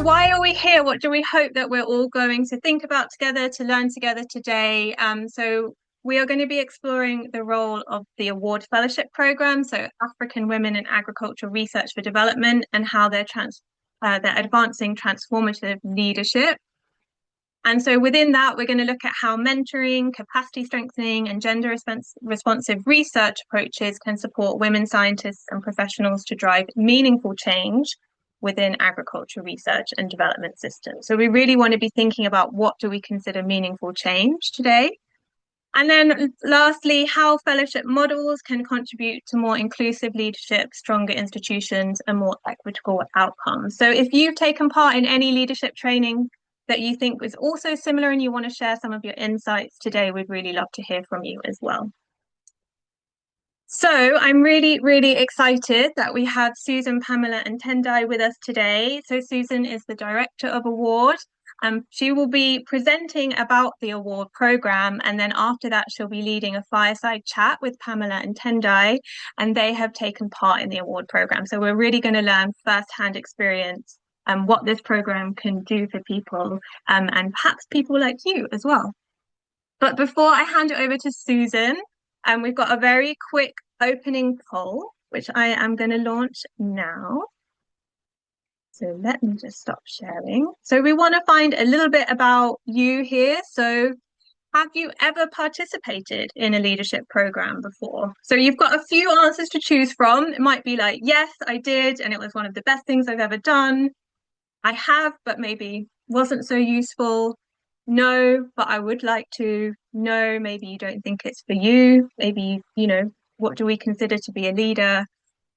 So why are we here? What do we hope that we're all going to think about together, to learn together today? So we are going to be exploring the role of the award fellowship program, so African Women in Agricultural Research for Development, and how they're advancing transformative leadership. And so within that, we're going to look at how mentoring, capacity strengthening, and gender responsive research approaches can support women scientists and professionals to drive meaningful change within agriculture research and development systems. So we really want to be thinking about what do we consider meaningful change today. And then lastly, how fellowship models can contribute to more inclusive leadership, stronger institutions, and more equitable outcomes. So if you've taken part in any leadership training that you think was also similar and you want to share some of your insights today, we'd really love to hear from you as well. So I'm really, really excited that we have Susan, Pamela, and Tendai with us today. So Susan is the Director of Award. She will be presenting about the award program, and then after that she'll be leading a fireside chat with Pamela and Tendai, and they have taken part in the award program. So we're really going to learn firsthand experience and what this program can do for people, and perhaps people like you as well. But before I hand it over to Susan, we've got a very quick opening poll, which I am going to launch now. So let me just stop sharing. So we want to find a little bit about you here. So have you ever participated in a leadership program before? So you've got a few answers to choose from. It might be like, yes, I did, and it was one of the best things I've ever done. I have, but maybe wasn't so useful. No, but I would like to. No, maybe you don't think it's for you. Maybe, what do we consider to be a leader?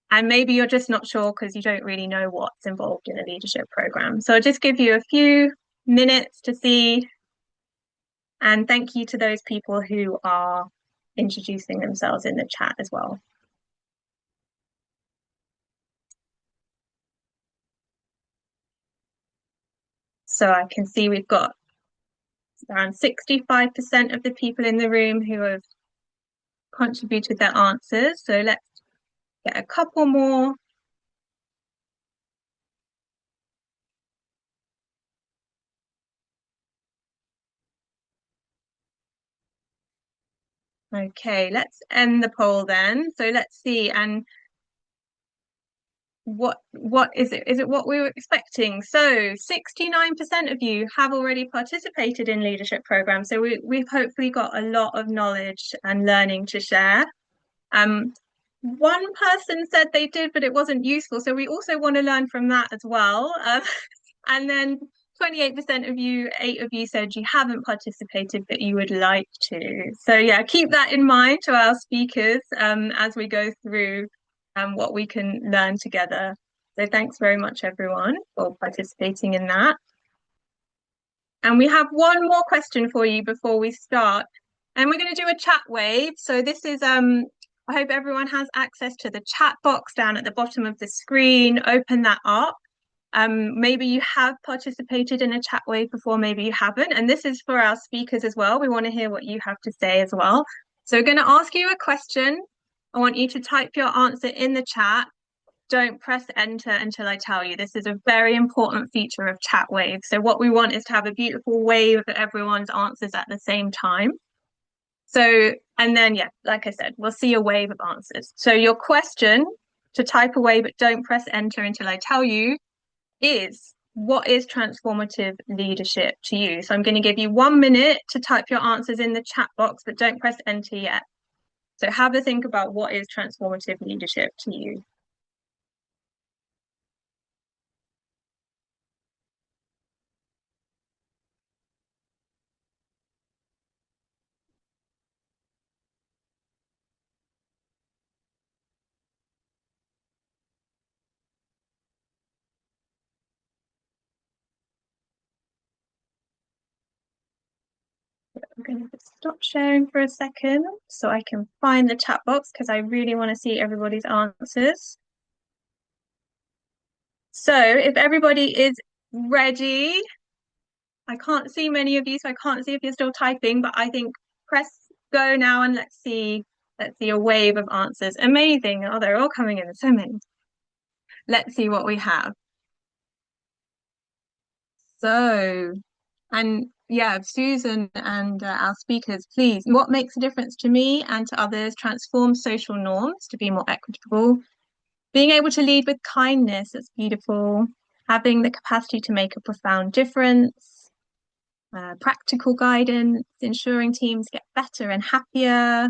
And maybe you're just not sure because you don't really know what's involved in a leadership program. So I'll just give you a few minutes to see. And thank you to those people who are introducing themselves in the chat as well. So I can see we've got around 65% of the people in the room who have contributed their answers. So let's get a couple more. Okay, let's end the poll then. So let's see. And what is it? Is it what we were expecting? So 69% of you have already participated in leadership programs. So we've hopefully got a lot of knowledge and learning to share. One person said they did, but it wasn't useful. So we also want to learn from that as well. And then 28% of you, 8 of you said you haven't participated, but you would like to. So yeah, keep that in mind to our speakers as we go through what we can learn together. So thanks very much, everyone, for participating in that. And we have one more question for you before we start. And we're going to do a chat wave. So this is, I hope everyone has access to the chat box down at the bottom of the screen. Open that up. Maybe you have participated in a chat wave before, maybe you haven't. And this is for our speakers as well. We want to hear what you have to say as well. So we're going to ask you a question. I want you to type your answer in the chat. Don't press enter until I tell you. This is a very important feature of chat waves. So what we want is to have a beautiful wave of everyone's answers at the same time. So, and then, yeah, like I said, we'll see a wave of answers. So your question to type away, but don't press enter until I tell you, is what is transformative leadership to you? So I'm going to give you 1 minute to type your answers in the chat box, but don't press enter yet. So have a think about what is transformative leadership to you. I'm going to stop sharing for a second so I can find the chat box because I really want to see everybody's answers. So if everybody is ready, I can't see many of you, so I can't see if you're still typing, but I think press go now and let's see a wave of answers. Amazing. Oh, they're all coming in, so many. Let's see what we have. So, and yeah, Susan and our speakers, please, what makes a difference to me and to others? Transform social norms to be more equitable. Being able to lead with kindness, that's beautiful. Having the capacity to make a profound difference. Practical guidance, ensuring teams get better and happier.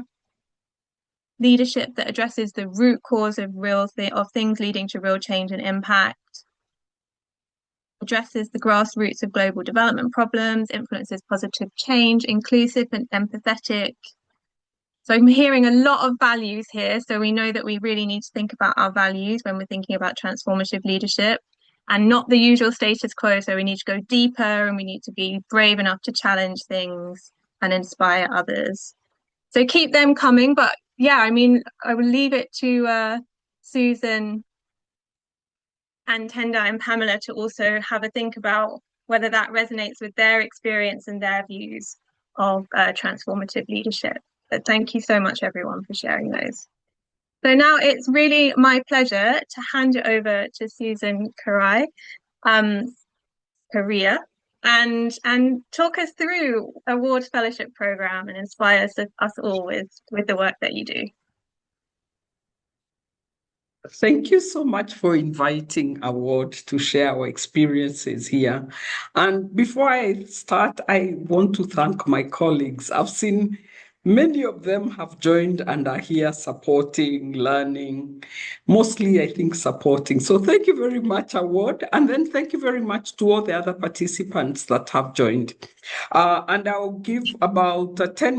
Leadership that addresses the root cause of of things leading to real change and impact. Addresses the grassroots of global development problems, influences positive change, inclusive and empathetic. So I'm hearing a lot of values here. So we know that we really need to think about our values when we're thinking about transformative leadership and not the usual status quo. So we need to go deeper and we need to be brave enough to challenge things and inspire others. So keep them coming. But yeah, I mean, I will leave it to Susan and Tendai and Pamela to also have a think about whether that resonates with their experience and their views of transformative leadership. But thank you so much, everyone, for sharing those. So now it's really my pleasure to hand it over to Susan um, Kaaria, and talk us through award fellowship program and inspire us all with the work that you do. Thank you so much for inviting Award to share our experiences here. And before I start, I want to thank my colleagues. I've seen many of them have joined and are here supporting, learning, mostly, I think, supporting. So thank you very much, Award. And then thank you very much to all the other participants that have joined. And I'll give about a 12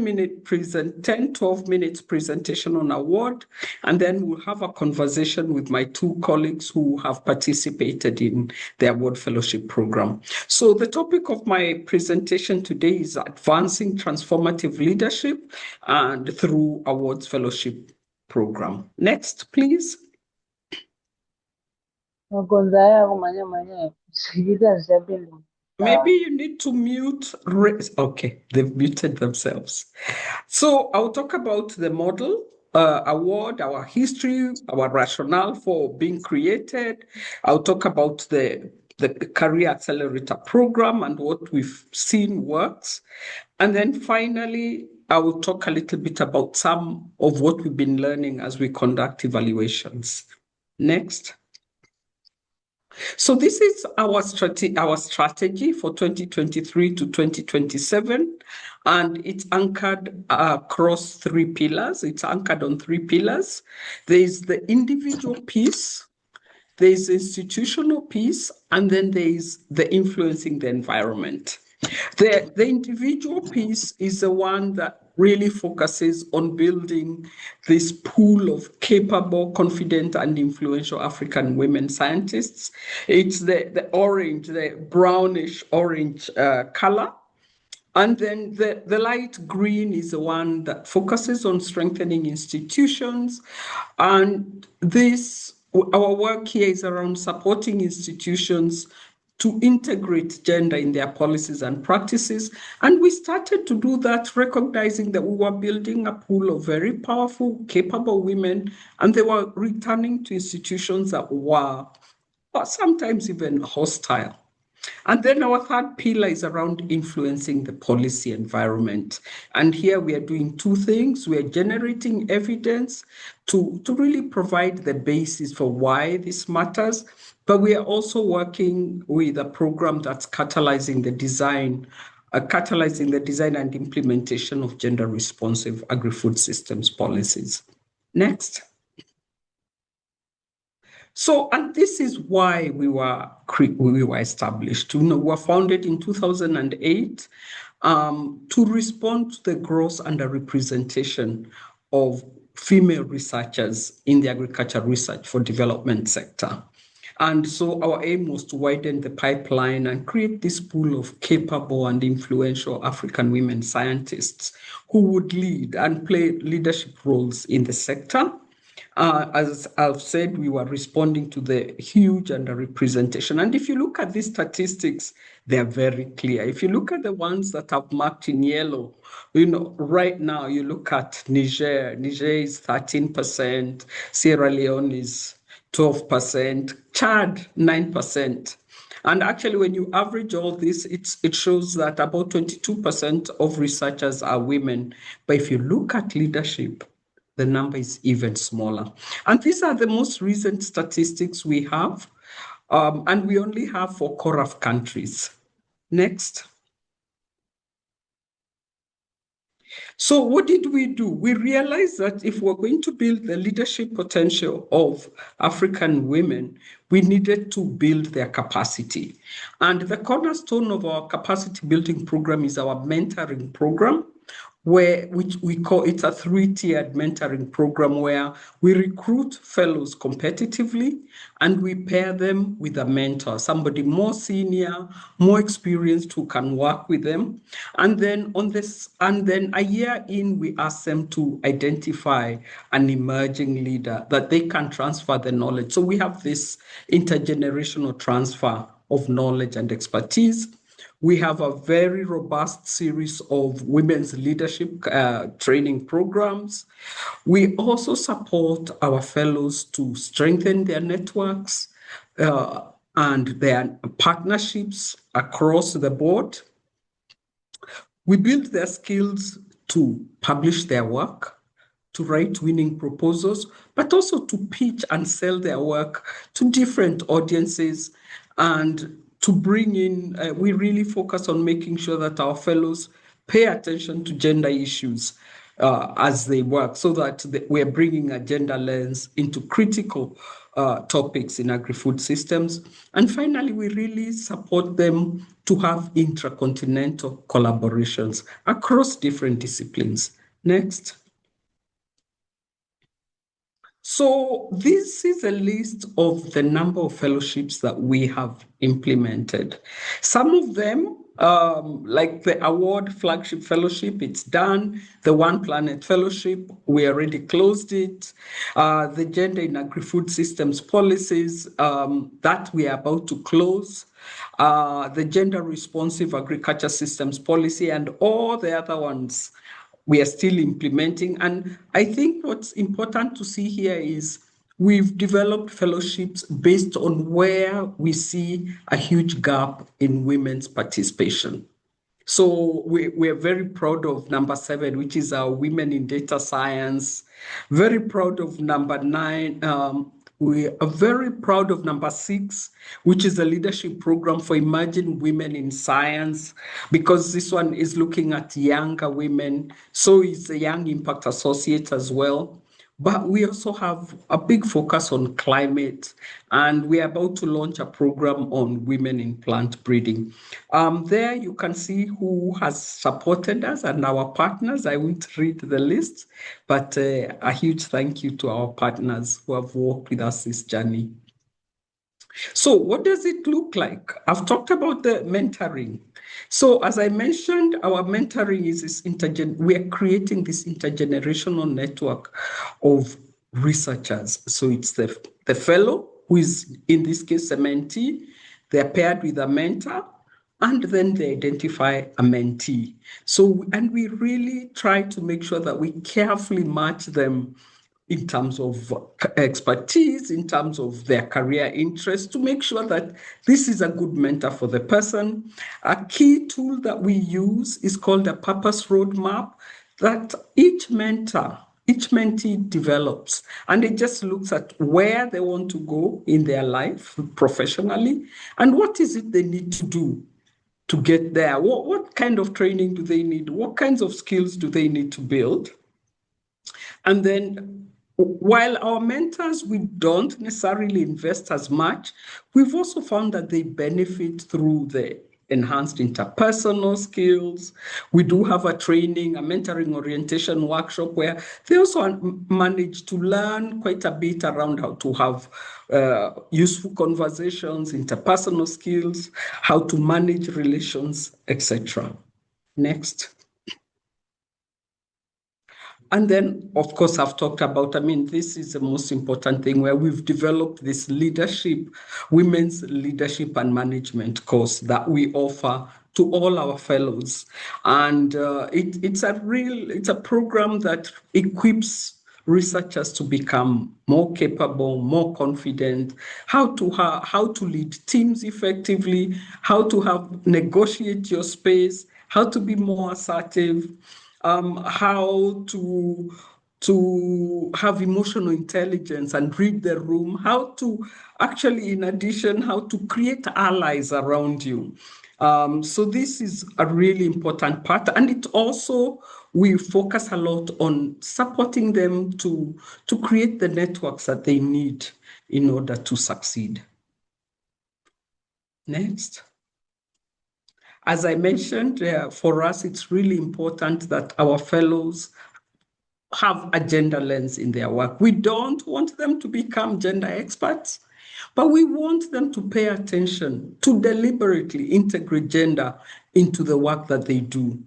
minutes presentation on award, and then we'll have a conversation with my two colleagues who have participated in the award fellowship program. So the topic of my presentation today is advancing transformative leadership and through awards fellowship program. Next, please. Maybe you need to mute. Okay, they've muted themselves. So I'll talk about the model award, our history, our rationale for being created. I'll talk about the Career Accelerator program and what we've seen works. And then finally, I will talk a little bit about some of what we've been learning as we conduct evaluations. Next. So this is our strategy for 2023 to 2027, and it's anchored across three pillars. It's anchored on three pillars. There is the individual piece, there is institutional piece, and then there is the influencing the environment. The individual piece is the one that really focuses on building this pool of capable, confident, and influential African women scientists. It's the orange, the brownish orange color. And then the light green is the one that focuses on strengthening institutions. And our work here is around supporting institutions to integrate gender in their policies and practices. And we started to do that, recognizing that we were building a pool of very powerful, capable women, and they were returning to institutions that were sometimes even hostile. And then our third pillar is around influencing the policy environment. And here we are doing two things. We are generating evidence to really provide the basis for why this matters, but we are also working with a program that's catalyzing the design and implementation of gender-responsive agri-food systems policies. Next. So, and this is why we were established. We were founded in 2008 to respond to the gross underrepresentation of female researchers in the agriculture research for development sector. And so our aim was to widen the pipeline and create this pool of capable and influential African women scientists who would lead and play leadership roles in the sector. As I've said, we were responding to the huge underrepresentation. And if you look at these statistics, they're very clear. If you look at the ones that I've marked in yellow, right now you look at Niger is 13%, Sierra Leone is 12%, Chad 9%. And actually, when you average all this, it shows that about 22% of researchers are women. But if you look at leadership, the number is even smaller. And these are the most recent statistics we have. And we only have for CORAF countries. Next. So what did we do? We realized that if we're going to build the leadership potential of African women, we needed to build their capacity. And the cornerstone of our capacity building program is our mentoring program, which we call it a three-tiered mentoring program where we recruit fellows competitively and we pair them with a mentor, somebody more senior, more experienced who can work with them. And then a year in, we ask them to identify an emerging leader that they can transfer the knowledge. So we have this intergenerational transfer of knowledge and expertise. We have a very robust series of women's leadership training programs. We also support our fellows to strengthen their networks and their partnerships across the board. We build their skills to publish their work, to write winning proposals, but also to pitch and sell their work to different audiences and to bring in, we really focus on making sure that our fellows pay attention to gender issues as they work, so that we're bringing a gender lens into critical topics in agri-food systems. And finally, we really support them to have intracontinental collaborations across different disciplines. Next. So this is a list of the number of fellowships that we have implemented. Some of them, like the award flagship fellowship, it's done. The One Planet Fellowship, we already closed it. The Gender in Agri-Food Systems policies, that we are about to close. The Gender Responsive Agriculture Systems policy, and all the other ones we are still implementing. And I think what's important to see here is we've developed fellowships based on where we see a huge gap in women's participation. So we're very proud of number 7, which is our Women in Data Science. Very proud of number 9. We are very proud of number 6, which is a leadership program for emerging women in science, because this one is looking at younger women. So it's a Young Impact Associate as well. But we also have a big focus on climate, and we are about to launch a program on women in plant breeding. There you can see who has supported us and our partners. I won't read the list, but a huge thank you to our partners who have worked with us this journey. So what does it look like? I've talked about the mentoring. So as I mentioned, our mentoring is this we are creating this intergenerational network of researchers. So it's the fellow who is, in this case, a mentee. They're paired with a mentor, and then they identify a mentee. So, and we really try to make sure that we carefully match them in terms of expertise, in terms of their career interests, to make sure that this is a good mentor for the person. A key tool that we use is called a purpose roadmap that each mentee develops, and it just looks at where they want to go in their life professionally and what is it they need to do to get there. What kind of training do they need? What kinds of skills do they need to build? And then while our mentors, we don't necessarily invest as much, we've also found that they benefit through the enhanced interpersonal skills. We do have a mentoring orientation workshop where they also manage to learn quite a bit around how to have useful conversations, interpersonal skills, how to manage relations, etc. Next. And then, of course, I've talked about, this is the most important thing, where we've developed this women's leadership and management course that we offer to all our fellows. And it's a program that equips researchers to become more capable, more confident, how to lead teams effectively, how to negotiate your space, how to be more assertive, how to have emotional intelligence and read the room, how to actually, in addition, how to create allies around you. So this is a really important part. And it also, we focus a lot on supporting them to create the networks that they need in order to succeed. Next. As I mentioned, for us, it's really important that our fellows have a gender lens in their work. We don't want them to become gender experts, but we want them to pay attention to deliberately integrate gender into the work that they do.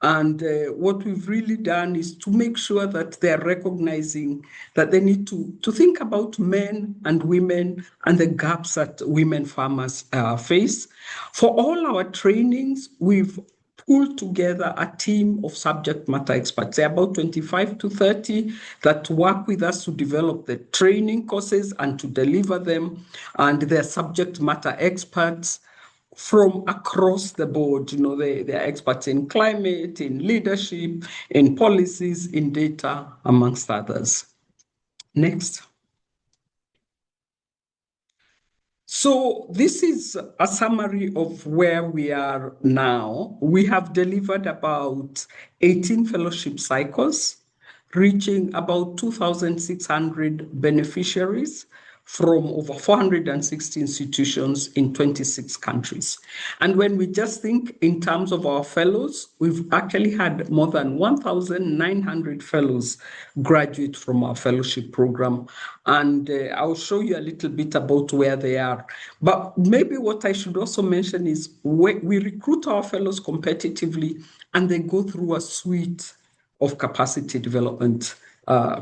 And what we've really done is to make sure that they're recognizing that they need to think about men and women and the gaps that women farmers face. For all our trainings, we've pulled together a team of subject matter experts. There are about 25 to 30 that work with us to develop the training courses and to deliver them. And they're subject matter experts from across the board. You know, they're experts in climate, in leadership, in policies, in data, amongst others. Next. So this is a summary of where we are now. We have delivered about 18 fellowship cycles, reaching about 2,600 beneficiaries from over 460 institutions in 26 countries. And when we just think in terms of our fellows, we've actually had more than 1,900 fellows graduate from our fellowship program. And I'll show you a little bit about where they are. But maybe what I should also mention is we recruit our fellows competitively, and they go through a suite of capacity development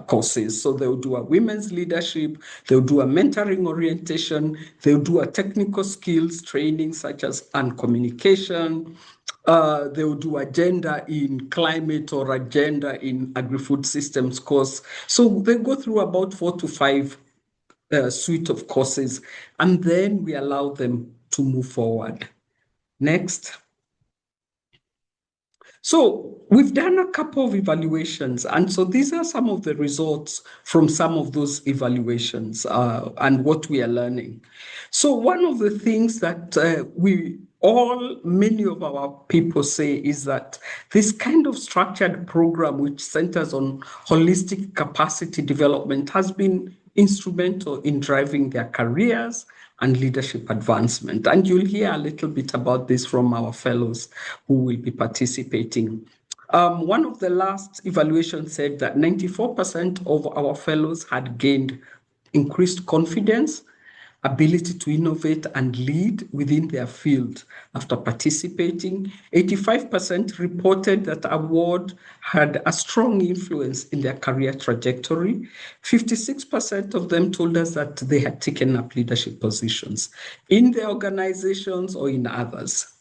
courses. So they'll do a women's leadership, they'll do a mentoring orientation, they'll do a technical skills training such as communication, they'll do a gender in climate or a gender in agri-food systems course. So they go through about 4 to 5 suite of courses, and then we allow them to move forward. Next. So we've done a couple of evaluations, and so these are some of the results from some of those evaluations and what we are learning. So one of the things that many of our people say is that this kind of structured program, which centers on holistic capacity development, has been instrumental in driving their careers and leadership advancement. And you'll hear a little bit about this from our fellows who will be participating. One of the last evaluations said that 94% of our fellows had gained increased confidence, ability to innovate and lead within their field after participating. 85% reported that the award had a strong influence in their career trajectory. 56% of them told us that they had taken up leadership positions in their organizations or in others.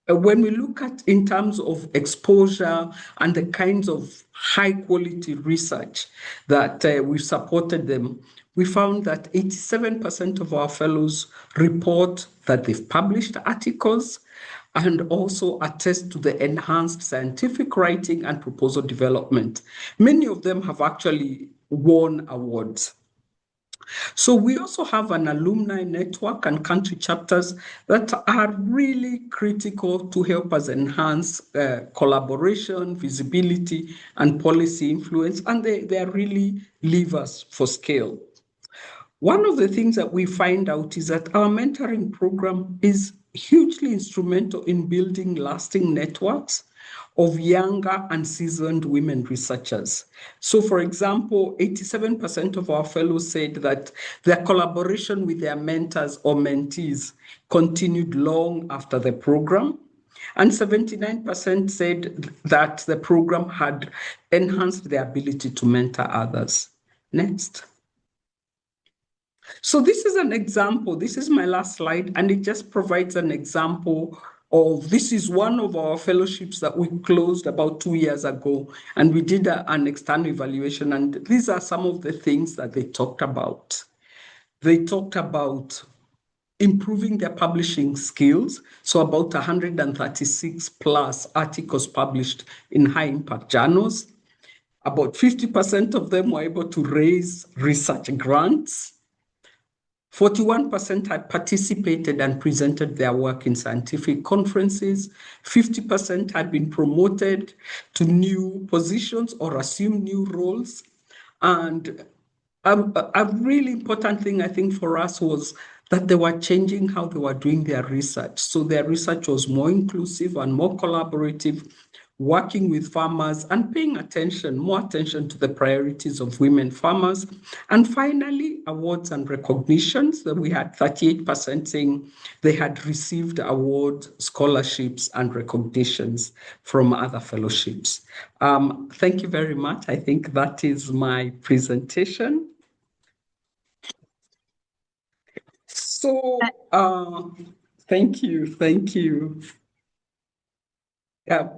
When we look at in terms of exposure and the kinds of high quality research that we've supported them, we found that 87% of our fellows report that they've published articles and also attest to the enhanced scientific writing and proposal development. Many of them have actually won awards. So we also have an alumni network and country chapters that are really critical to help us enhance collaboration, visibility, and policy influence, and they are really levers for scale. One of the things that we find out is that our mentoring program is hugely instrumental in building lasting networks of younger and seasoned women researchers. So, for example, 87% of our fellows said that their collaboration with their mentors or mentees continued long after the program. And 79% said that the program had enhanced their ability to mentor others. Next. So this is an example. This is my last slide, and it just provides an example of this is one of our fellowships that we closed about 2 years ago, and we did an external evaluation, and these are some of the things that they talked about. They talked about improving their publishing skills, so about 136 plus articles published in high impact journals. About 50% of them were able to raise research grants. 41% had participated and presented their work in scientific conferences. 50% had been promoted to new positions or assumed new roles. And a really important thing, I think, for us was that they were changing how they were doing their research. So their research was more inclusive and more collaborative, working with farmers and paying more attention to the priorities of women farmers. And finally, awards and recognitions, that we had 38% saying they had received awards, scholarships, and recognitions from other fellowships. Thank you very much. I think that is my presentation. So, thank you.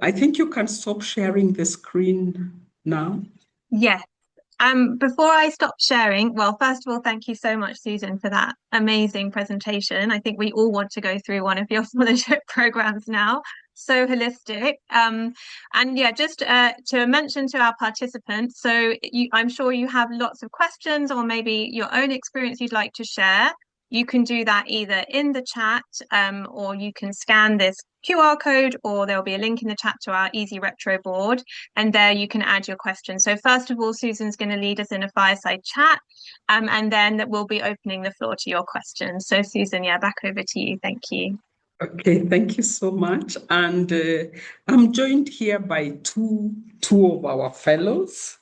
I think you can stop sharing the screen now. Yes. Before I stop sharing, well, first of all, thank you so much, Susan, for that amazing presentation. I think we all want to go through one of your scholarship programs now. So holistic. And yeah, just to mention to our participants, so I'm sure you have lots of questions or maybe your own experience you'd like to share. You can do that either in the chat or you can scan this QR code, or there'll be a link in the chat to our Easy Retro board, and there you can add your question. So first of all, Susan's going to lead us in a fireside chat, and then we'll be opening the floor to your questions. So Susan, yeah, back over to you. Thank you. Okay, thank you so much. And I'm joined here by two of our fellows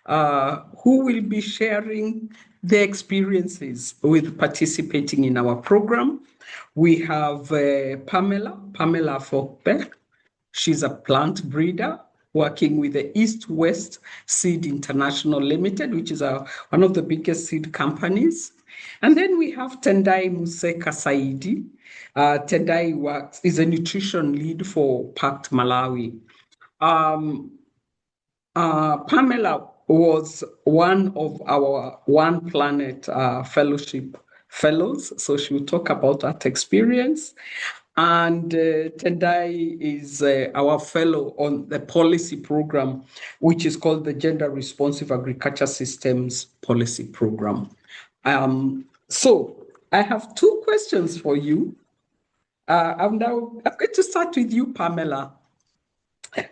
who will be sharing their experiences with participating in our program. We have Pamela Afokpe. She's a plant breeder working with the East West Seed International Limited, which is one of the biggest seed companies. And then we have Tendai Museka Saidi. Tendai is a nutrition lead for Pact Malawi. Pamela was one of our One Planet Fellowship fellows, so she will talk about that experience. And Tendai is our fellow on the policy program, which is called the Gender-Responsive Agriculture Systems Policy Program. So I have two questions for you. I'm going to start with you, Pamela.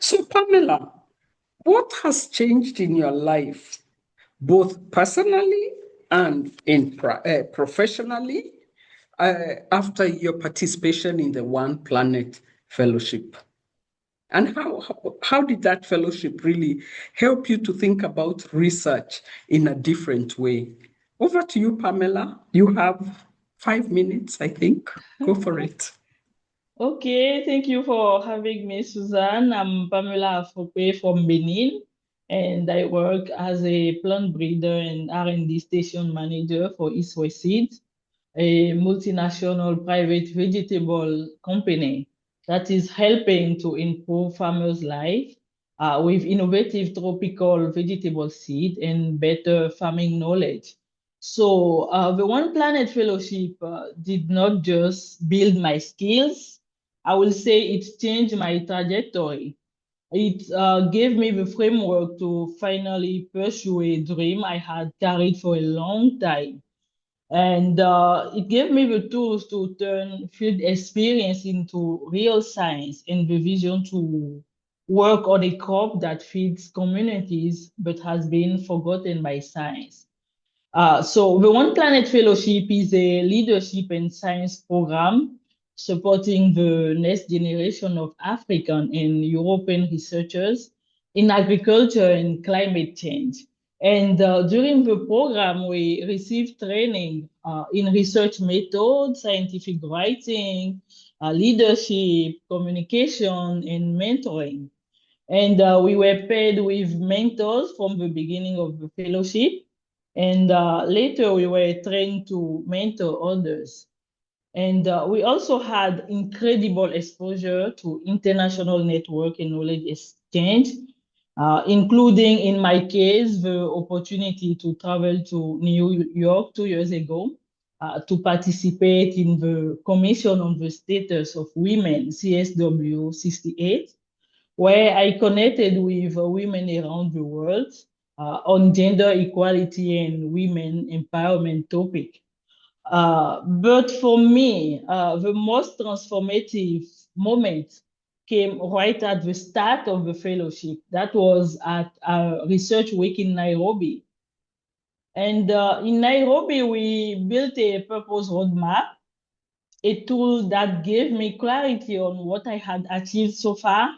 So Pamela, what has changed in your life, both personally and professionally, after your participation in the One Planet Fellowship? And how did that fellowship really help you to think about research in a different way? Over to you, Pamela. You have 5 minutes, I think. Go for it. Okay, thank you for having me, Susan. I'm Pamela Afokpe from Benin, and I work as a plant breeder and R&D station manager for East West Seeds, a multinational private vegetable company that is helping to improve farmers' life with innovative tropical vegetable seed and better farming knowledge. So the One Planet Fellowship did not just build my skills. I will say it changed my trajectory. It gave me the framework to finally pursue a dream I had carried for a long time. And it gave me the tools to turn field experience into real science and the vision to work on a crop that feeds communities but has been forgotten by science. So the One Planet Fellowship is a leadership and science program supporting the next generation of African and European researchers in agriculture and climate change. And during the program, we received training in research methods, scientific writing, leadership, communication, and mentoring. And we were paired with mentors from the beginning of the fellowship. And later we were trained to mentor others. And we also had incredible exposure to international network and knowledge exchange, including, in my case, the opportunity to travel to New York 2 years ago to participate in the Commission on the Status of Women, CSW 68, where I connected with women around the world on gender equality and women empowerment topic. But for me, the most transformative moment came right at the start of the fellowship. That was at a research week in Nairobi. And in Nairobi, we built a purpose roadmap, a tool that gave me clarity on what I had achieved so far,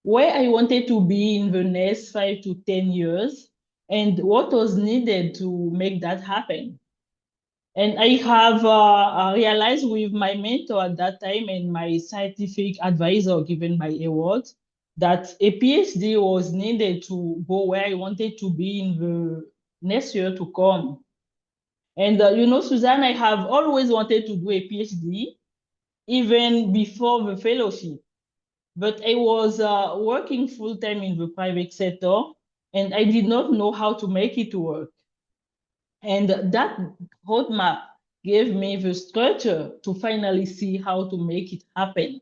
where I wanted to be in the next 5 to 10 years, and what was needed to make that happen. And I have realized with my mentor at that time and my scientific advisor given my award that a PhD was needed to go where I wanted to be in the next year to come. And Suzanne, I have always wanted to do a PhD even before the fellowship. But I was working full-time in the private sector and I did not know how to make it work. And that roadmap gave me the structure to finally see how to make it happen.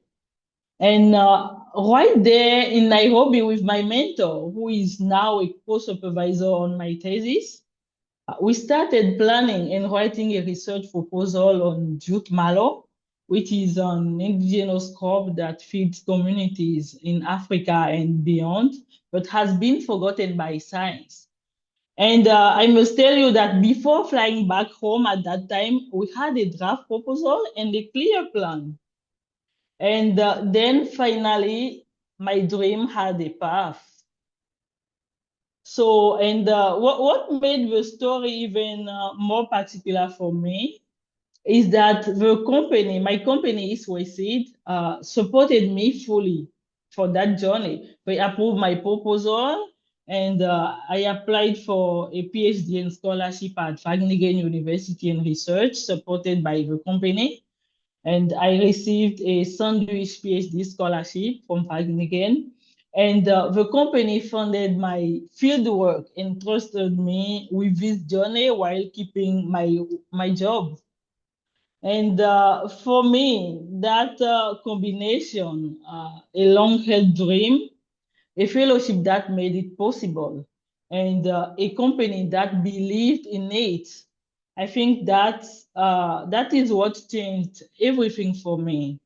And right there in Nairobi with my mentor, who is now a co-supervisor on my thesis, we started planning and writing a research proposal on jute mallow, which is an indigenous crop that feeds communities in Africa and beyond, but has been forgotten by science. And I must tell you that before flying back home at that time, we had a draft proposal and a clear plan. And then finally, my dream had a path. So, and what made the story even more particular for me is that my company, Suicide, supported me fully for that journey. They approved my proposal, and I applied for a PhD and scholarship at Wageningen University and Research, supported by the company. And I received a sandwich PhD scholarship from Wageningen. And the company funded my field work and trusted me with this journey while keeping my job. And for me, that combination, a long-held dream, a fellowship that made it possible, and a company that believed in it, I think that is what changed everything for me.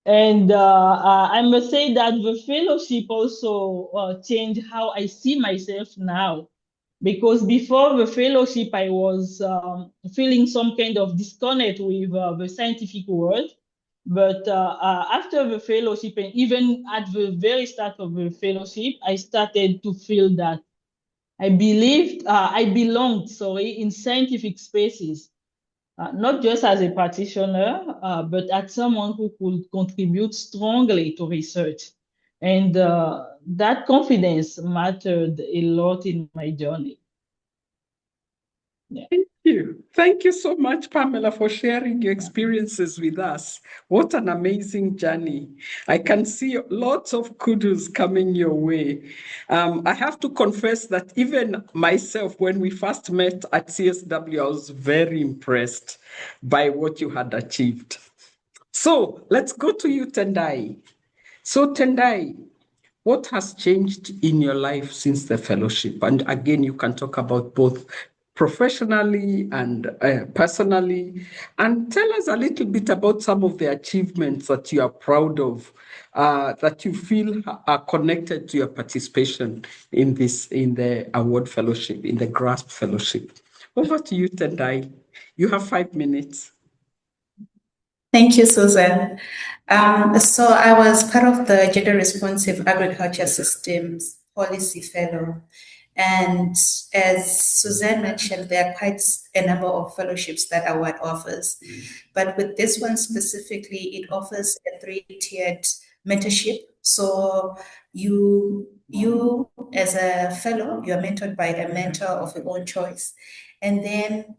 And I must say that the fellowship also changed how I see myself now. Because before the fellowship, I was feeling some kind of disconnect with the scientific world. But after the fellowship, and even at the very start of the fellowship, I started to feel that I belonged, in scientific spaces, not just as a practitioner, but as someone who could contribute strongly to research. And that confidence mattered a lot in my journey. Yeah. Thank you. Thank you so much, Pamela, for sharing your experiences with us. What an amazing journey. I can see lots of kudos coming your way. I have to confess that even myself, when we first met at CSW, I was very impressed by what you had achieved. So let's go to you, Tendai. So, Tendai, what has changed in your life since the fellowship? And again, you can talk about both professionally and personally. And tell us a little bit about some of the achievements that you are proud of, that you feel are connected to your participation in the award fellowship, in the GRASP fellowship. Over to you, Tendai. You have 5 minutes. Thank you, Susan. So I was part of the Gender Responsive Agriculture Systems Policy Fellow. And as Suzanne mentioned, there are quite a number of fellowships that award offers. But with this one specifically, it offers a 3-tiered mentorship. So you as a fellow, you're mentored by a mentor of your own choice. And then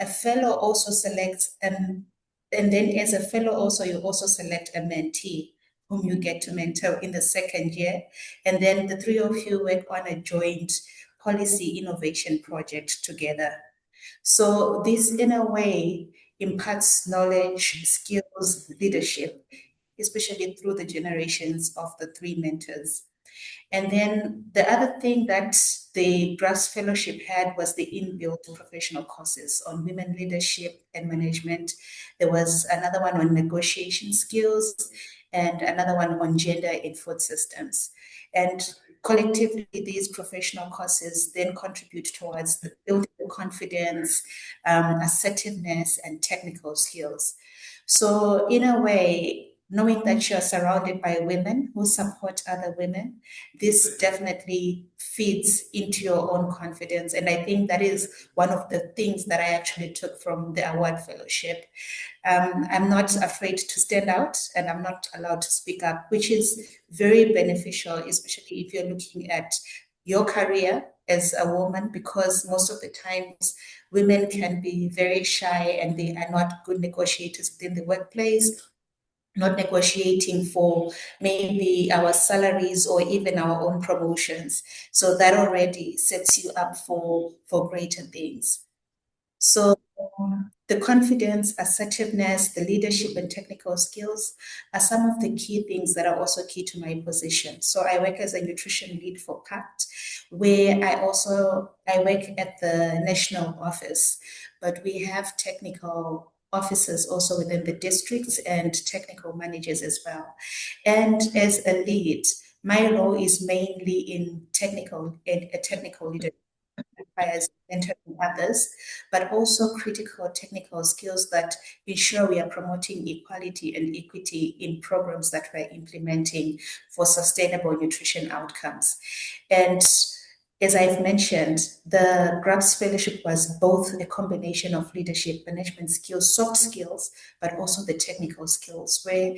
a fellow also selects, and then as a fellow also, you also select a mentee whom you get to mentor in the second year. And then the three of you work on a joint policy innovation project together. So this, in a way, imparts knowledge, skills, leadership, especially through the generations of the three mentors. And then the other thing that the GRAS Fellowship had was the inbuilt professional courses on women leadership and management. There was another one on negotiation skills and another one on gender in food systems. And collectively, these professional courses then contribute towards the building the confidence, assertiveness, and technical skills. So in a way, knowing that you're surrounded by women who support other women, this definitely feeds into your own confidence. And I think that is one of the things that I actually took from the award fellowship. I'm not afraid to stand out and I'm not allowed to speak up, which is very beneficial, especially if you're looking at your career as a woman, because most of the times women can be very shy and they are not good negotiators within the workplace, not negotiating for maybe our salaries or even our own promotions. So that already sets you up for greater things. So the confidence, assertiveness, the leadership and technical skills are some of the key things that are also key to my position. So I work as a nutrition lead for PACT, where I work at the national office, but we have technical officers also within the districts and technical managers as well. And as a lead, my role is mainly in technical leadership, requires mentoring others, but also critical technical skills that ensure we are promoting equality and equity in programs that we're implementing for sustainable nutrition outcomes. And as I've mentioned, the GRAPS Fellowship was both a combination of leadership, management skills, soft skills, but also the technical skills, where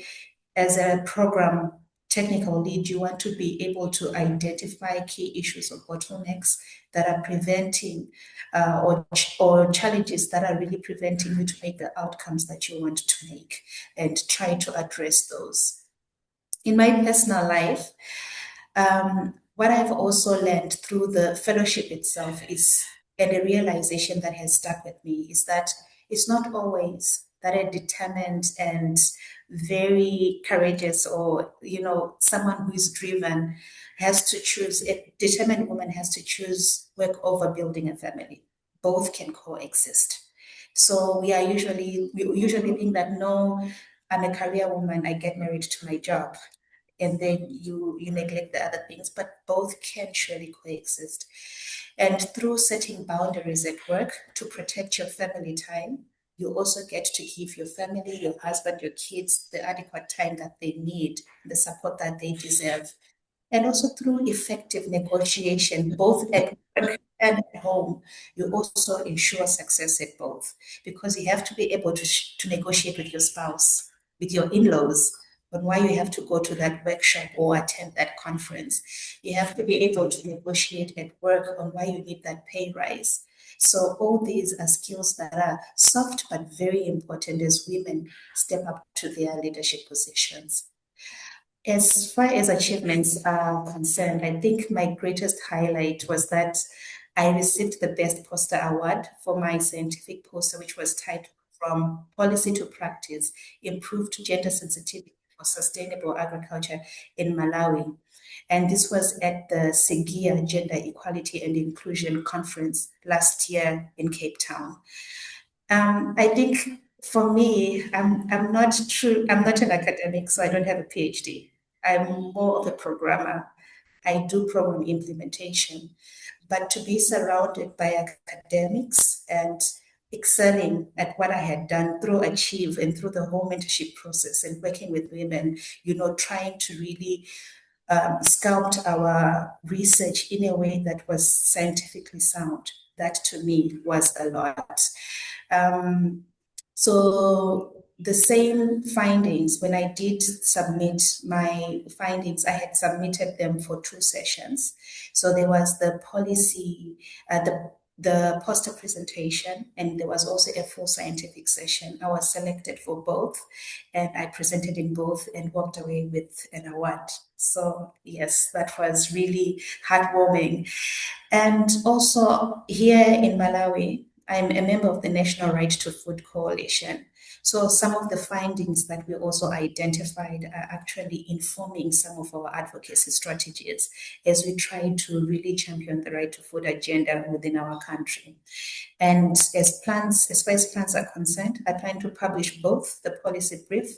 as a program technical lead, you want to be able to identify key issues or bottlenecks that are preventing or challenges that are really preventing you to make the outcomes that you want to make and try to address those. In my personal life, what I've also learned through the fellowship itself is, and a realization that has stuck with me, is that it's not always that a determined and very courageous or, someone who is driven has to choose, a determined woman has to choose work over building a family. Both can coexist. So we usually think that, no, I'm a career woman, I get married to my job, and then you neglect the other things, but both can surely coexist. And through setting boundaries at work to protect your family time, you also get to give your family, your husband, your kids the adequate time that they need, the support that they deserve. And also through effective negotiation, both at work and at home, you also ensure success at both, because you have to be able to negotiate with your spouse, with your in-laws, on why you have to go to that workshop or attend that conference. You have to be able to negotiate at work on why you need that pay rise. So all these are skills that are soft but very important as women step up to their leadership positions. As far as achievements are concerned, I think my greatest highlight was that I received the Best Poster Award for my scientific poster, which was titled From Policy to Practice, Improved Gender Sensitivity for Sustainable Agriculture in Malawi. And this was at the SEGIA Gender Equality and Inclusion Conference last year in Cape Town. I think for me, I'm not an academic, so I don't have a PhD. I'm more of a programmer. I do program implementation. But to be surrounded by academics and excelling at what I had done through Achieve and through the whole mentorship process and working with women, trying to really sculpt our research in a way that was scientifically sound, that to me was a lot. So the same findings, when I did submit my findings, I had submitted them for 2 sessions. So there was the policy, the the poster presentation, and there was also a full scientific session. I was selected for both, and I presented in both and walked away with an award. So yes, that was really heartwarming. And also here in Malawi, I'm a member of the National Right to Food Coalition. So some of the findings that we also identified are actually informing some of our advocacy strategies as we try to really champion the right to food agenda within our country. And as far as plans are concerned, I plan to publish both the policy brief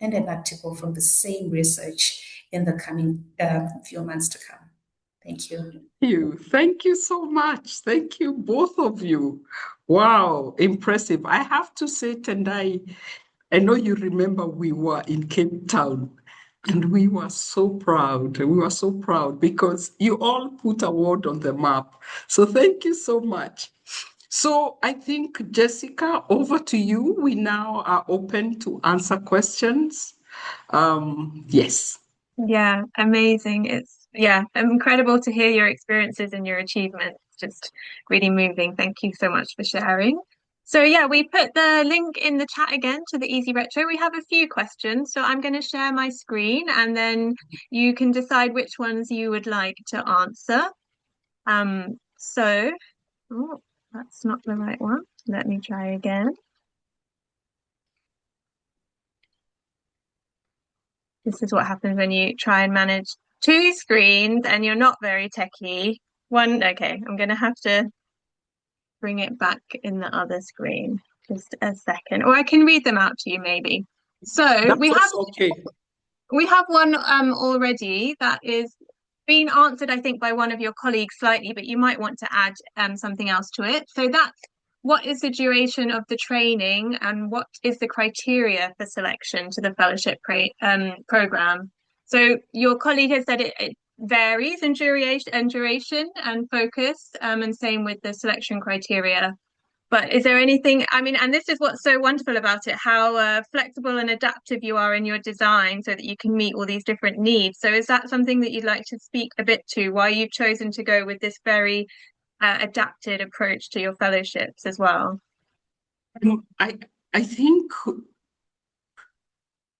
and an article from the same research in the coming few months to come. Thank you. Thank you so much. Thank you, both of you. Wow, impressive. I have to say, Tendai, I know you remember we were in Cape Town and we were so proud. We were so proud because you all put a word on the map. So thank you so much. So I think, Jessica, over to you. We now are open to answer questions. Yes. Yeah, amazing. It's incredible to hear your experiences and your achievements. Just really moving. Thank you so much for sharing. So yeah, we put the link in the chat again to the Easy Retro. We have a few questions, so I'm going to share my screen and then you can decide which ones you would like to answer. Oh, that's not the right one. Let me try again. This is what happens when you try and manage two screens and you're not very techie. Okay, I'm going to have to bring it back in the other screen. Just a second. Or I can read them out to you maybe. So we have one already that is being answered, I think, by one of your colleagues slightly, but you might want to add something else to it. So that's what is the duration of the training and what is the criteria for selection to the fellowship program? So your colleague has said it varies in duration and focus, and same with the selection criteria. But is there anything, I mean, and this is what's so wonderful about it, how flexible and adaptive you are in your design so that you can meet all these different needs. So is that something that you'd like to speak a bit to, why you've chosen to go with this very adapted approach to your fellowships as well? I think,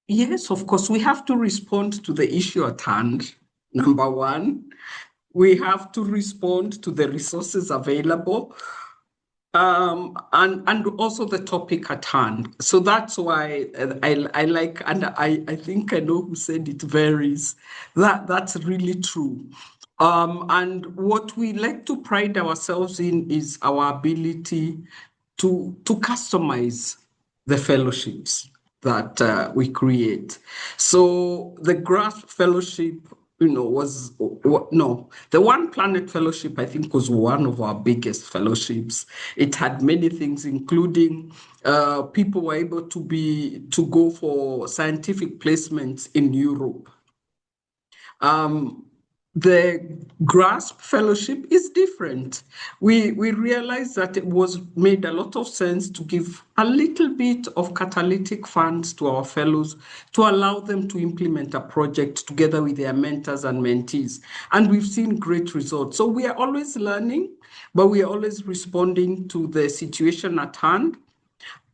yes, of course, we have to respond to the issue at hand, number one. We have to respond to the resources available. And also the topic at hand. So that's why I like, and I think I know who said it varies. That's really true. And what we like to pride ourselves in is our ability to customize the fellowships that we create. So the GRASP fellowship, was the One Planet Fellowship, I think, was one of our biggest fellowships. It had many things, including people were able to go for scientific placements in Europe. The GRASP fellowship is different. We realized that it was made a lot of sense to give a little bit of catalytic funds to our fellows to allow them to implement a project together with their mentors and mentees. And we've seen great results. So we are always learning, but we are always responding to the situation at hand.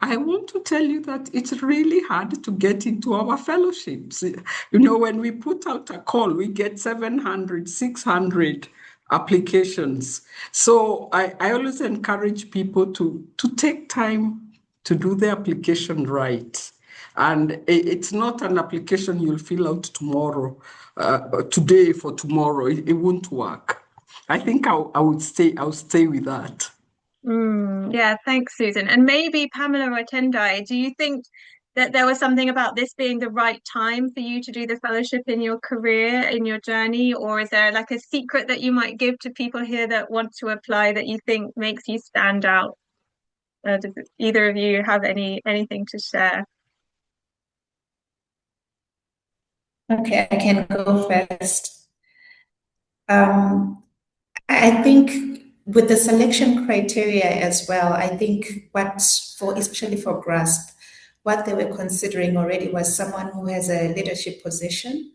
I want to tell you that it's really hard to get into our fellowships. When we put out a call, we get 700, 600 applications. So I always encourage people to take time to do the application right. And it's not an application you'll fill out tomorrow, today for tomorrow. It won't work. I think I'll stay with that. Yeah, thanks, Susan. And maybe Pamela or Tendai, do you think that there was something about this being the right time for you to do the fellowship in your career, in your journey, or is there like a secret that you might give to people here that want to apply that you think makes you stand out? Does either of you have anything to share? Okay, I can go first. I think with the selection criteria as well, I think especially for GRASP, what they were considering already was someone who has a leadership position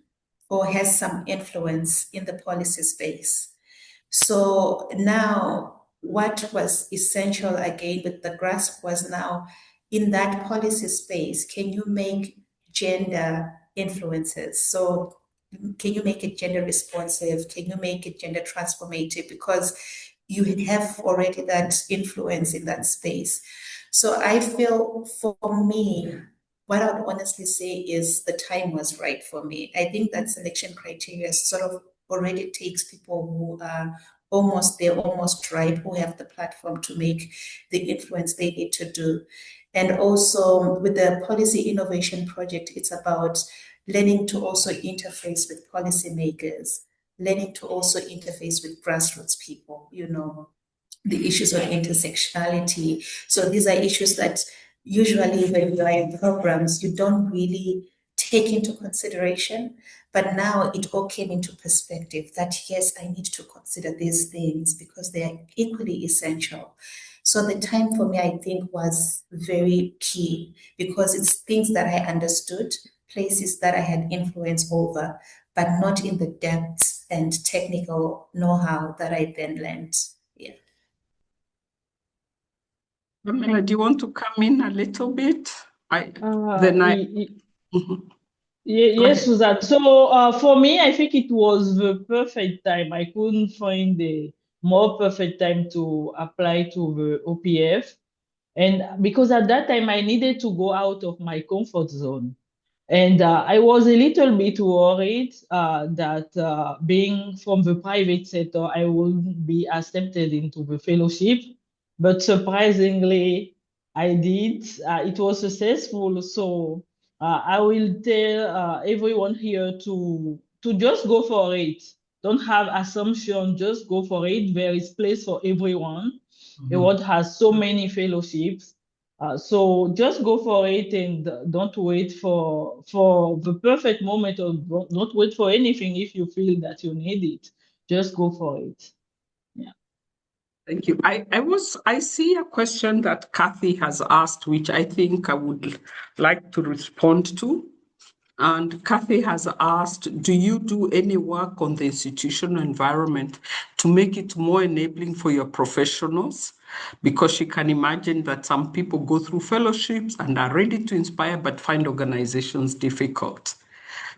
or has some influence in the policy space. So now what was essential again with the grasp was now in that policy space, can you make gender influences? So can you make it gender responsive? Can you make it gender transformative? Because you have already that influence in that space. So I feel for me, what I would honestly say is the time was right for me. I think that selection criteria sort of already takes people who are they're almost ripe, who have the platform to make the influence they need to do. And also with the policy innovation project, it's about learning to also interface with policymakers, learning to also interface with grassroots people, the issues of intersectionality. So these are issues that usually when you are in programs, you don't really take into consideration. But now it all came into perspective that, yes, I need to consider these things because they are equally essential. So the time for me, I think, was very key because it's things that I understood, places that I had influence over, but not in the depth and technical know-how that I then learned. Yeah. Pamela, do you want to come in a little bit? Mhm. Go Yes, ahead. Susan. So for me, I think it was the perfect time. I couldn't find a more perfect time to apply to the OPF. And because at that time I needed to go out of my comfort zone. And I was a little bit worried that being from the private sector, I wouldn't be accepted into the fellowship. But surprisingly, I did. It was successful. So I will tell everyone here to just go for it. Don't have assumption, just go for it. There is place for everyone. The world has so many fellowships. So just go for it and don't wait for the perfect moment, or don't wait for anything if you feel that you need it. Just go for it. Yeah. Thank you. I see a question that Kathy has asked, which I think I would like to respond to. And Kathy has asked, do you do any work on the institutional environment to make it more enabling for your professionals? Because she can imagine that some people go through fellowships and are ready to inspire, but find organizations difficult.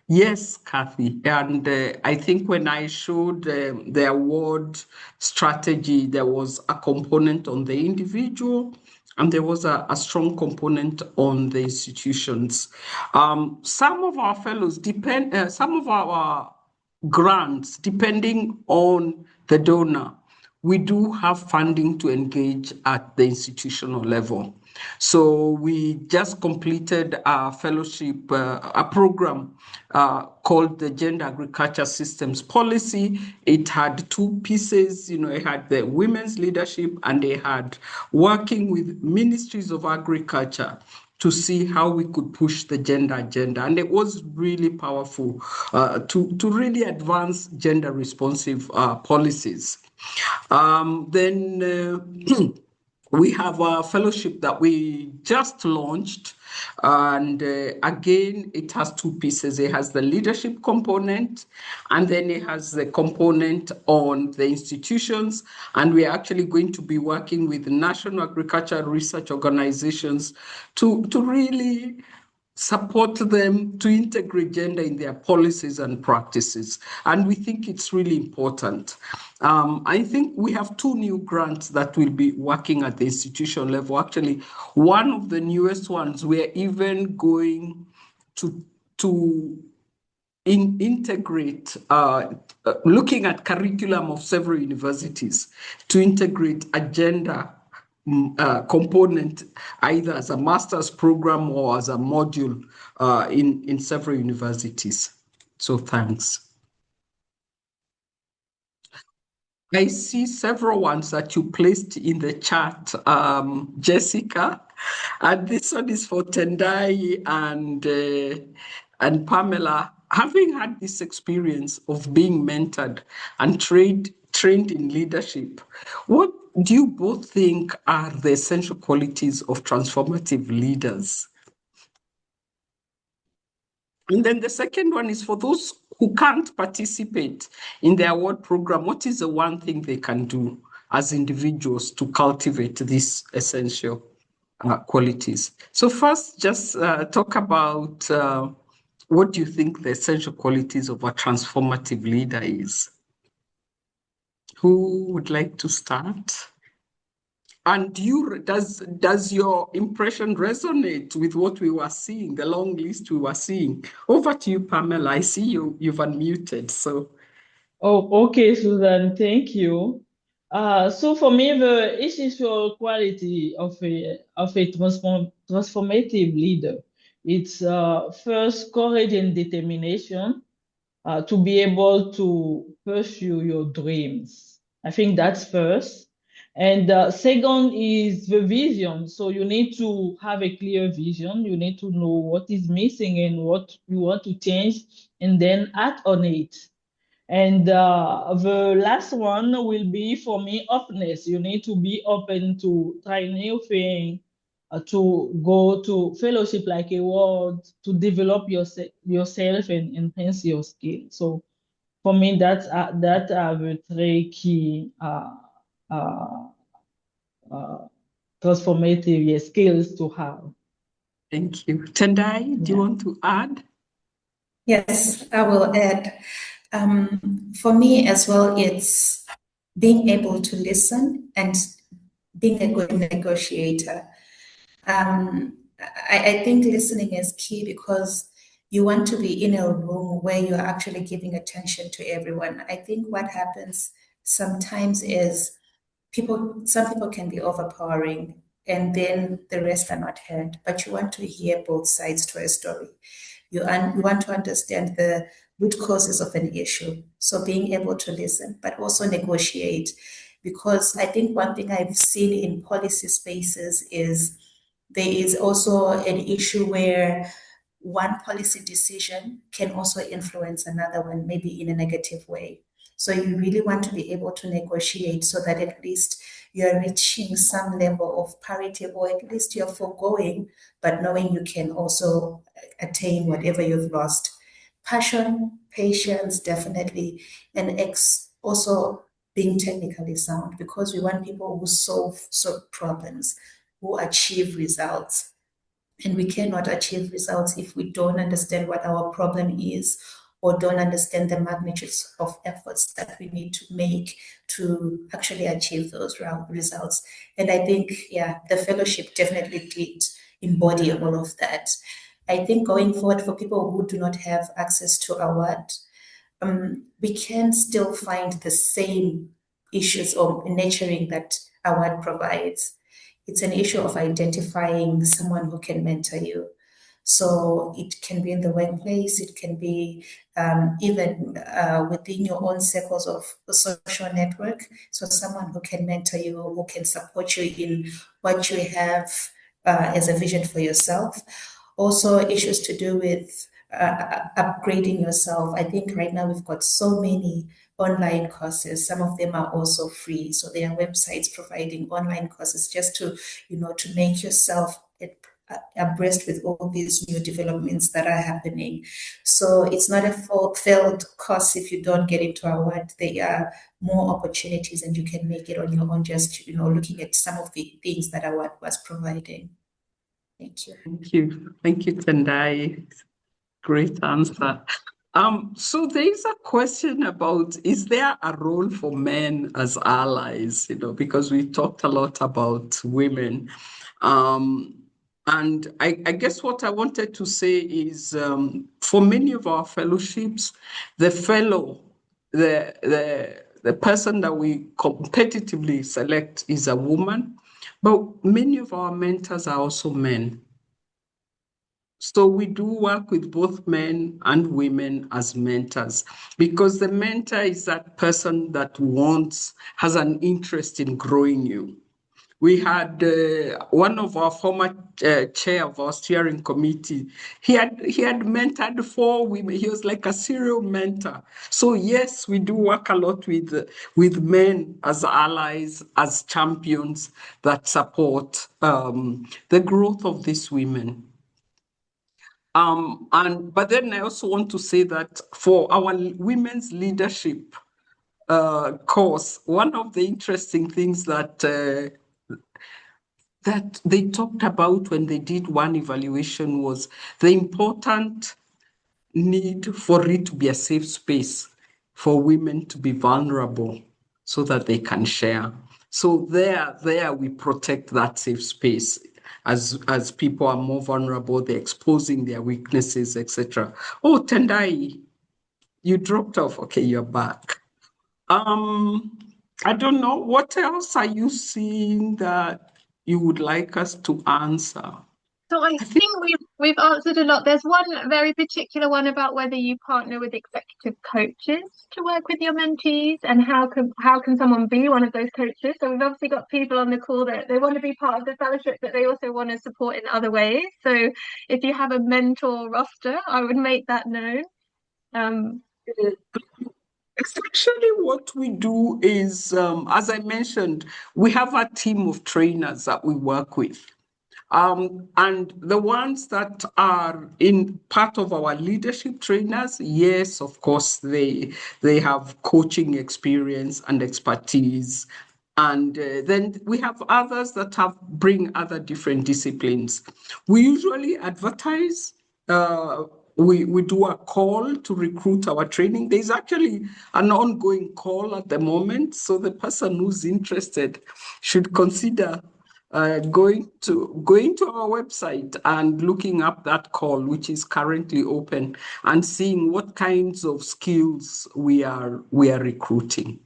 Yes, Kathy. And I think when I showed the award strategy, there was a component on the individual and there was a strong component on the institutions. Some of our fellows some of our grants, depending on the donor, we do have funding to engage at the institutional level. So we just completed a fellowship, a program called the Gender Agriculture Systems Policy. It had two pieces, it had the women's leadership and they had working with ministries of agriculture to see how we could push the gender agenda. And it was really powerful to really advance gender responsive policies. Then we have a fellowship that we just launched. And again, it has two pieces. It has the leadership component, and then it has the component on the institutions. And we're actually going to be working with national agricultural research organizations to really support them to integrate gender in their policies and practices. And we think it's really important. I think we have two new grants that will be working at the institution level. Actually, one of the newest ones, we're even going to integrate, looking at curriculum of several universities to integrate a gender component either as a master's program or as a module in several universities. So thanks. I see several ones that you placed in the chat, Jessica, and this one is for Tendai and Pamela. Having had this experience of being mentored and trained in leadership, what do you both think are the essential qualities of transformative leaders? And then the second one is for those who can't participate in the award program, what is the one thing they can do as individuals to cultivate these essential qualities. So first, just talk about what do you think the essential qualities of a transformative leader is? Who would like to start? And does your impression resonate with what we were seeing, the long list we were seeing? Over to you, Pamela. I see you've unmuted, so. Oh, okay, Susan, thank you. So for me, the essential quality of a transformative leader, it's first courage and determination to be able to pursue your dreams. I think that's first. And second is the vision. So you need to have a clear vision. You need to know what is missing and what you want to change, and then act on it. And the last one will be for me openness. You need to be open to try new things, to go to fellowship like a world, to develop yourself and enhance your skills. So for me, that are the three key uh, uh, transformative skills to have. Thank you. Tendai, do you want to add? Yes, I will add. For me as well, it's being able to listen and being a good negotiator. I think listening is key because you want to be in a room where you're actually giving attention to everyone. I think what happens sometimes is some people can be overpowering and then the rest are not heard, but you want to hear both sides to a story. You want to understand the root causes of an issue. So being able to listen, but also negotiate. Because I think one thing I've seen in policy spaces is there is also an issue where one policy decision can also influence another one, maybe in a negative way. So you really want to be able to negotiate so that at least you're reaching some level of parity, or at least you're foregoing, but knowing you can also attain whatever you've lost. Passion, patience, definitely, and also being technically sound, because we want people who solve problems, who achieve results. And we cannot achieve results if we don't understand what our problem is or don't understand the magnitudes of efforts that we need to make to actually achieve those results. And I think, yeah, the fellowship definitely did embody all of that. I think going forward, for people who do not have access to award, we can still find the same issues or nurturing that award provides. It's an issue of identifying someone who can mentor you. So it can be in the workplace, it can be even within your own circles of social network. So someone who can mentor you, who can support you in what you have as a vision for yourself. Also issues to do with upgrading yourself. I think right now we've got so many online courses. Some of them are also free. So there are websites providing online courses just to, to make yourself abreast with all these new developments that are happening. So it's not a failed course if you don't get into award. There are more opportunities and you can make it on your own, just, looking at some of the things that award was providing. Thank you. Thank you. Thank you, Tendai. Great answer. So there is a question about, is there a role for men as allies? Because we talked a lot about women. And I guess what I wanted to say is, for many of our fellowships, the fellow, the person that we competitively select is a woman, but many of our mentors are also men. So we do work with both men and women as mentors, because the mentor is that person that has an interest in growing you. We had one of our former chair of our steering committee. He had mentored 4 women. He was like a serial mentor. So yes, we do work a lot with men as allies, as champions that support the growth of these women. But then I also want to say that for our women's leadership course, one of the interesting things that they talked about when they did one evaluation was the important need for it to be a safe space for women to be vulnerable so that they can share. So there we protect that safe space. As people are more vulnerable, they're exposing their weaknesses, etc. Oh, Tendai, you dropped off. Okay, you're back. I don't know. What else are you seeing that you would like us to answer? So I I think think we've answered a lot. There's one very particular one about whether you partner with executive coaches to work with your mentees, and how can someone be one of those coaches. So we've obviously got people on the call that they want to be part of the fellowship, but they also want to support in other ways. So if you have a mentor roster, I would make that known. Um, essentially what we do is, as I mentioned, we have a team of trainers that we work with. And the ones that are in part of our leadership trainers, yes, of course, they have coaching experience and expertise. And then we have others that bring other different disciplines. We usually advertise. Uh, we do a call to recruit our training. There's actually an ongoing call at the moment, so the person who's interested should consider going to our website and looking up that call, which is currently open, and seeing what kinds of skills we are recruiting.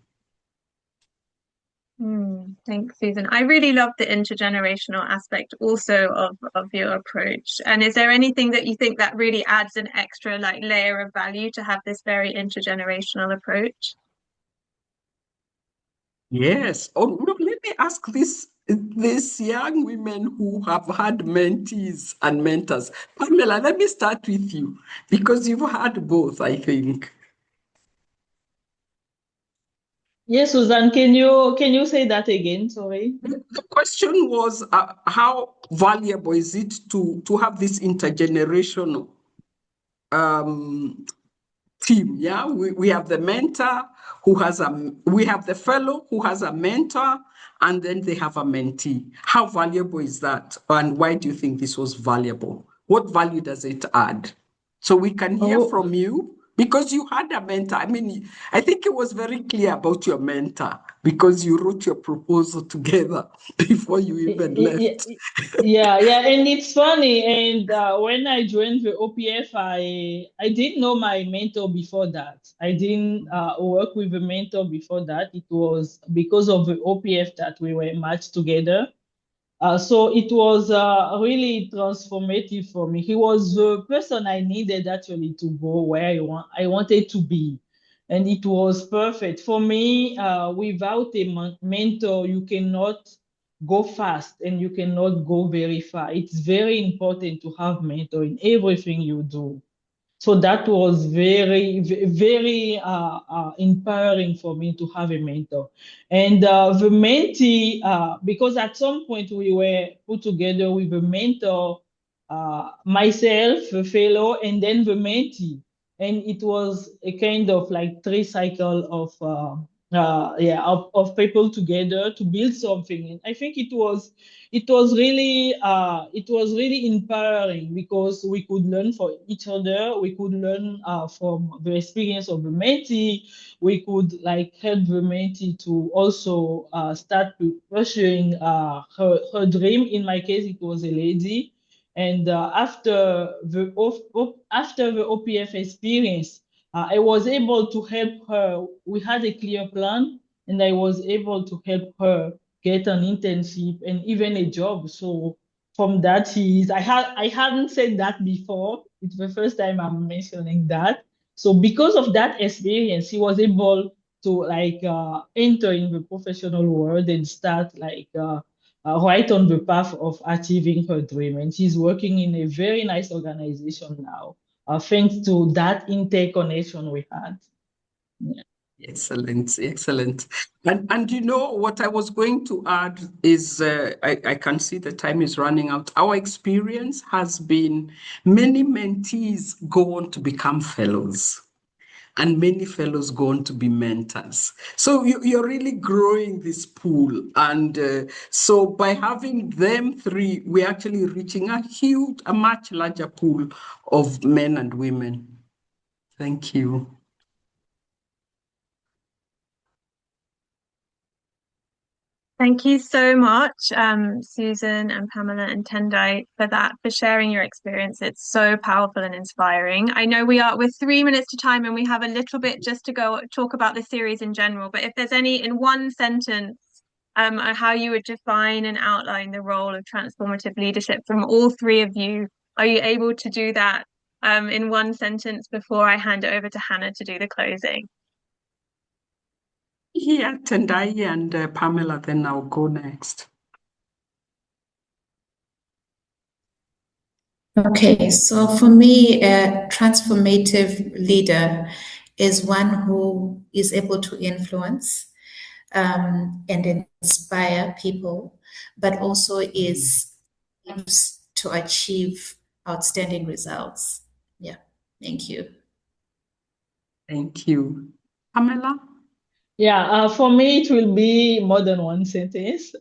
Thanks, Susan. I really love the intergenerational aspect also of your approach. And is there anything that you think that really adds an extra layer of value to have this very intergenerational approach? Yes. Oh, no, let me ask these young women who have had mentees and mentors. Pamela, let me start with you because you've had both, I think. Yes, Susan, can you say that again? Sorry. The question was, how valuable is it to have this intergenerational um, team? Yeah, we have the mentor we have the fellow who has a mentor, and then they have a mentee. How valuable is that? And why do you think this was valuable? What value does it add? So we can hear Oh, from you because you had a mentor. I mean, I think it was very clear about your mentor because you wrote your proposal together before you even left. yeah, and it's funny. And when I joined the OPF, I didn't know my mentor before that. I didn't work with a mentor before that. It was because of the OPF that we were matched together. So it was really transformative for me. He was the person I needed actually to go where I wanted to be. And it was perfect. For me, without a mentor, you cannot go fast and you cannot go very far. It's very important to have mentor in everything you do. So that was very empowering for me to have a mentor. And the mentee, because at some point we were put together with a mentor, myself, a fellow, and then the mentee. And it was a kind of like three cycle of people together to build something. And I think it was really empowering because we could learn from each other. We could learn from the experience of the mentee. We could help the mentee to also start pursuing her dream. In my case, it was a lady. And after the OPF experience, I was able to help her. We had a clear plan, and I was able to help her get an internship and even a job. So from that, I hadn't said that before. It's the first time I'm mentioning that. So because of that experience, he was able to enter in the professional world and start right on the path of achieving her dream. And she's working in a very nice organization now, thanks to that interconnection we had. Yeah. Excellent, excellent. And you know what I was going to add is I can see the time is running out. Our experience has been many mentees go on to become fellows. and many fellows go on to be mentors. So you're really growing this pool. And so by having them three, we're actually reaching a much larger pool of men and women. Thank you. Thank you so much, Susan and Pamela and Tendai, for sharing your experience. It's so powerful and inspiring. I know we're 3 minutes to time and we have a little bit just to go talk about the series in general, but if there's any in one sentence, how you would define and outline the role of transformative leadership from all three of you, are you able to do that in one sentence before I hand it over to Hannah to do the closing? Yeah, Tendai and Pamela, then I'll go next. Okay, so for me, a transformative leader is one who is able to influence and inspire people, but also is to achieve outstanding results. Yeah, thank you. Thank you. Pamela? Yeah, for me, it will be more than one sentence.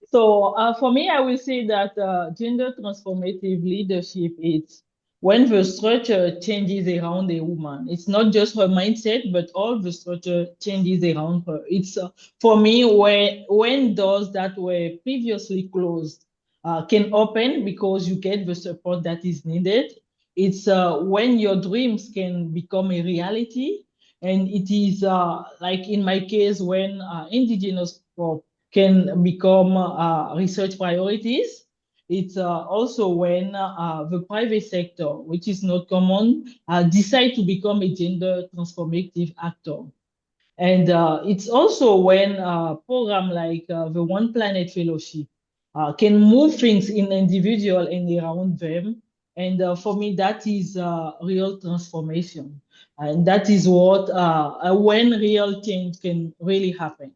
So for me, I will say that gender transformative leadership is when the structure changes around a woman. It's not just her mindset, but all the structure changes around her. It's for me when doors that were previously closed can open because you get the support that is needed. It's when your dreams can become a reality. And it is like in my case when indigenous can become research priorities. It's also when the private sector, which is not common, decide to become a gender transformative actor. And it's also when a program like the One Planet Fellowship can move things in individual and around them. And for me, that is real transformation. And that is what, when real change can really happen.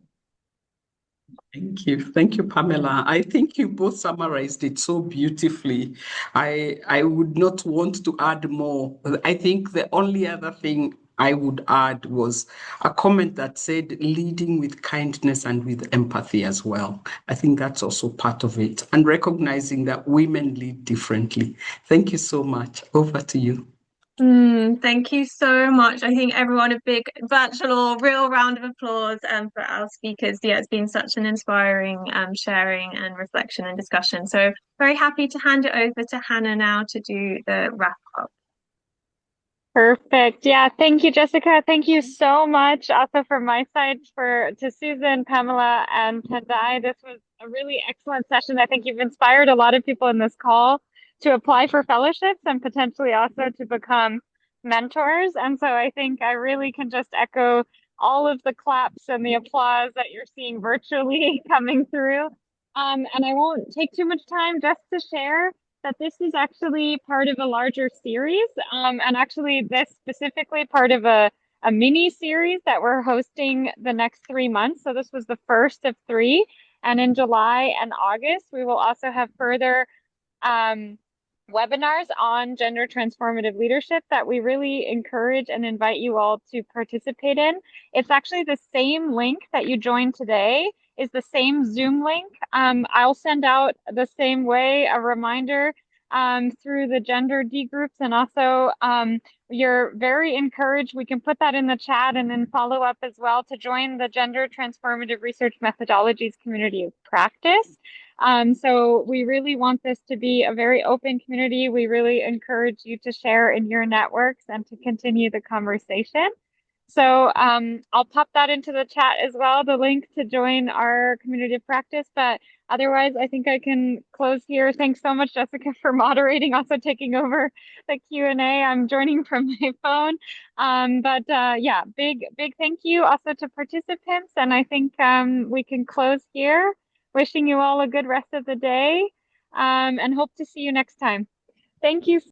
Thank you. Thank you, Pamela. I think you both summarized it so beautifully. I would not want to add more. I think the only other thing I would add was a comment that said leading with kindness and with empathy as well. I think that's also part of it, and recognizing that women lead differently. Thank you so much. Over to you. Thank you so much. I think everyone a big virtual or real round of applause for our speakers. Yeah, it's been such an inspiring sharing and reflection and discussion. So very happy to hand it over to Hannah now to do the wrap up. Perfect. Yeah, thank you, Jessica. Thank you so much also from my side to Susan, Pamela, and Tendai. This was a really excellent session. I think you've inspired a lot of people in this call to apply for fellowships and potentially also to become mentors. And so I think I really can just echo all of the claps and the applause that you're seeing virtually coming through. And I won't take too much time just to share that this is actually part of a larger series, and actually this specifically part of a mini series that we're hosting the next 3 months. So this was the first of 3, and in July and August we will also have further webinars on gender transformative leadership that we really encourage and invite you all to participate in. It's actually the same link that you joined today is the same Zoom link. I'll send out the same way a reminder through the gender D groups, and also you're very encouraged. We can put that in the chat and then follow up as well to join the Gender Transformative Research Methodologies community of practice. So we really want this to be a very open community. We really encourage you to share in your networks and to continue the conversation. So I'll pop that into the chat as well, the link to join our community of practice. But otherwise, I think I can close here. Thanks so much, Jessica, for moderating, also taking over the Q&A. I'm joining from my phone. Yeah, big thank you also to participants. And I think we can close here. Wishing you all a good rest of the day and hope to see you next time. Thank you.